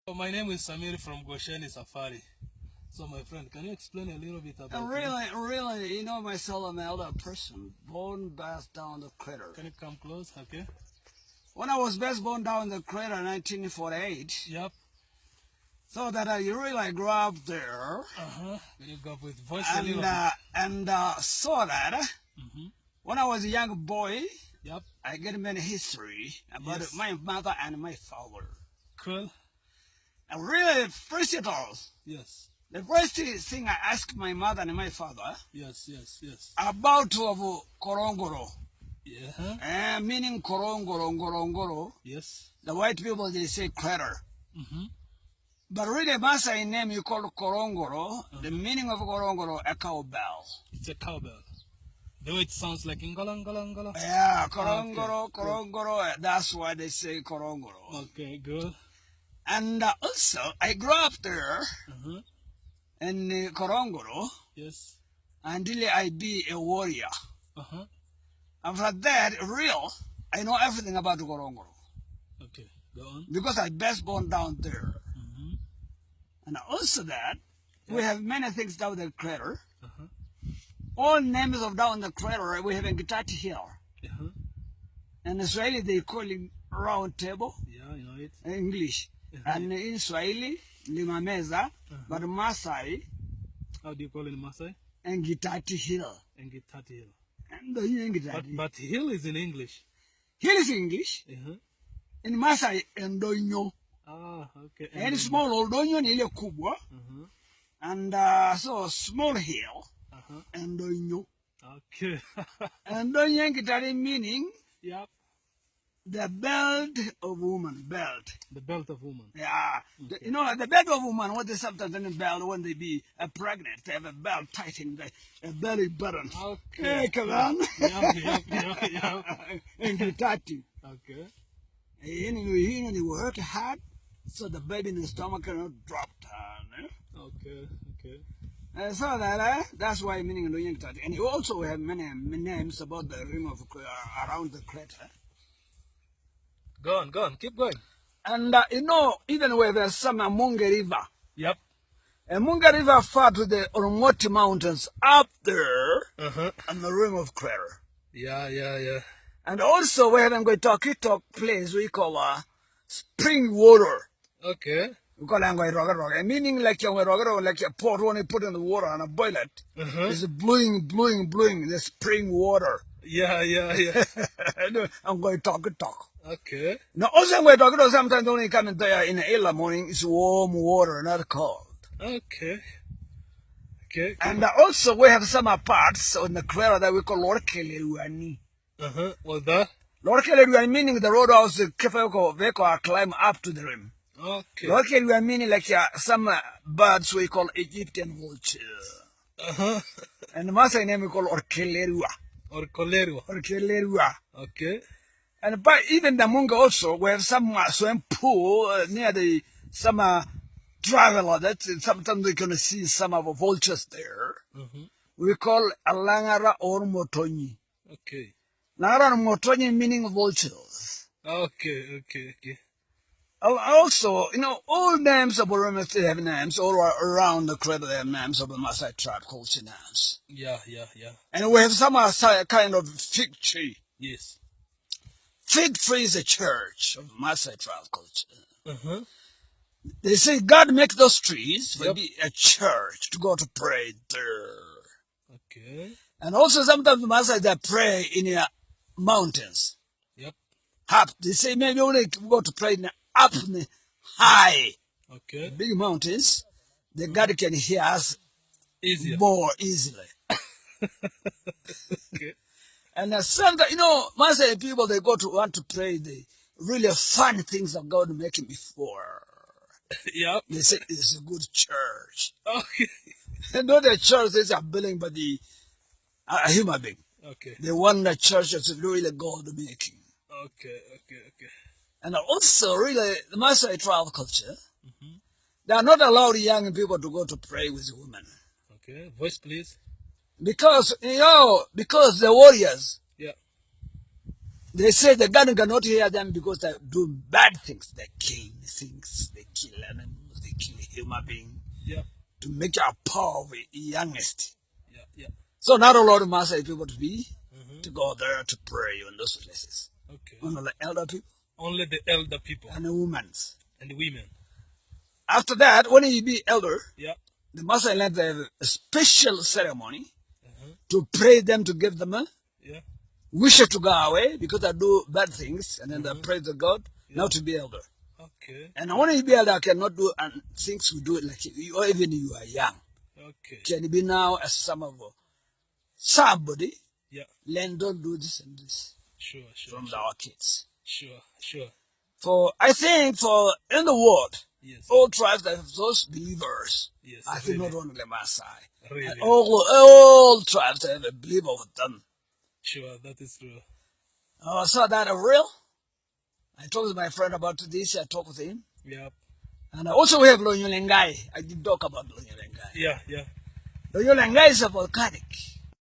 So my name is Samir from Gosheni Safari. So my friend, can you explain a little bit about Really, myself, I'm an elder person, born best down the crater. Can you come close? Okay. When I was best born down the crater in 1948, Yep. so that I really grew up there. Can you go up with voice a little bit? And saw that when I was a young boy, Yep. I get many history about my mother and my father. Cool. And really, first of all, Yes. the first thing I asked my mother and my father Yes. about Ngorongoro. Yeah. Meaning Ngorongoro. Yes. The white people, they say crater. Mm-hmm. But really, Maasai name you call Ngorongoro. The meaning of Ngorongoro, a cowbell. It's a cowbell. The way it sounds like ngala. Yeah, Ngorongoro. That's why they say Ngorongoro. Okay, good. And also, I grew up there in Ngorongoro. Yes. Until I be a warrior. After that, I know everything about Ngorongoro. Okay, go on. Because I best born down there. And also that, we have many things down the crater. All names of down the crater, we have in Gitati Hill. In Israeli, they call it round table. Yeah, you know it. In English. And in Swahili, Limameza. But Masai. How do you call it in Masai? And Gitati Hill. Engitati Hill. And But hill is in English. Hill is English. In Masai, Endonyo. Ah, okay. And small Oldonyo ni ile kubwa. And so small hill. Endonyo. Okay. Endonyo Gitati meaning Yep. the belt of woman. Belt. The belt of woman. Yeah. Okay. The belt of woman, what they sometimes in belt when they be pregnant, they have a belt tight in a belly button. Okay. Hey, come on. Yep. And Gitati. Okay. They work hard so the baby in the stomach cannot drop down. Okay. So that's why meaning Endonyo Gitati. And you also have many names about the rim of around the crater. Go on, keep going. And even where there's some Munga River. Yep. And Munga River far to the Oromoti Mountains up there on the rim of crater. Yeah. And also we have in Goitokito place we call spring water. Okay. We call it Ngorogoro. Meaning like a pot when you put in the water and a boil it. It's blowing the spring water. Yeah. I'm going to talk. Okay. Now also I'm going to talk sometimes only come in there in the early morning, it's warm water, not cold. Okay. And also we have some parts on the crater that we call Lorkeleruani. What's that? Lorkeleruani meaning the roadhouse vehicle climb up to the rim. Okay. Lorkeleruani meaning like some birds we call Egyptian vulture. And the Maasai name we call Orkelerua. Orkelerua. Okay. And but even the Munga also, we have some swimming pool near some traveler that sometimes we can see some of the vultures there. We call Alangara or Motonyi. Okay. Langara and Motonyi meaning vultures. Okay. Also, all names of Burma still have names. All around the crater they have names of the Masai tribe culture names. Yeah. And we have some kind of fig tree. Yes. Fig tree is a church of Masai tribe culture. They say God make those trees to be a church to go to pray there. Okay. And also sometimes the Masai they pray in mountains. Yep. Up. They say maybe only go to pray up high. Okay. Big mountains. The God can hear us more easily. Okay. And sometimes, Masai people, they want to pray the really fun things that God making before. Yep. They say it's a good church. Okay. Not the church is a building, but a human being. Okay. They want the church to really God making. Okay. And also, really, the Masai tribe culture, they are not allowed young people to go to pray with women. Okay. Voice, please. Because the warriors, They say the God cannot hear them because they do bad things. They kill things, they kill animals, they kill human beings. Yeah. To make our power the youngest. Yeah. Yeah. So not a lot of Maasai people to go there to pray in those places. Okay. Only the elder people. Only the elder people. And the women. And the women. After that, when you be elder, yeah, the Maasai land have a special ceremony to pray them, to give them a wish to go away because they do bad things, and then they pray to God now to be elder. Okay. And when you be elder, cannot do things we do it like you, or even you are young. Okay. Can be now as somebody. Yeah. Learn, don't do this and this. Sure. From our kids. Sure. I think in the world, yes, all tribes have those believers. Yes. I think not only Masai. Really. All tribes have a believer with them. Sure, that is true. So that real. I talked to my friend about this. I talked with him. Yeah. And also we have Lonyolengai. I did talk about Lonyolengai. Yeah. Lonyolengai is a volcanic.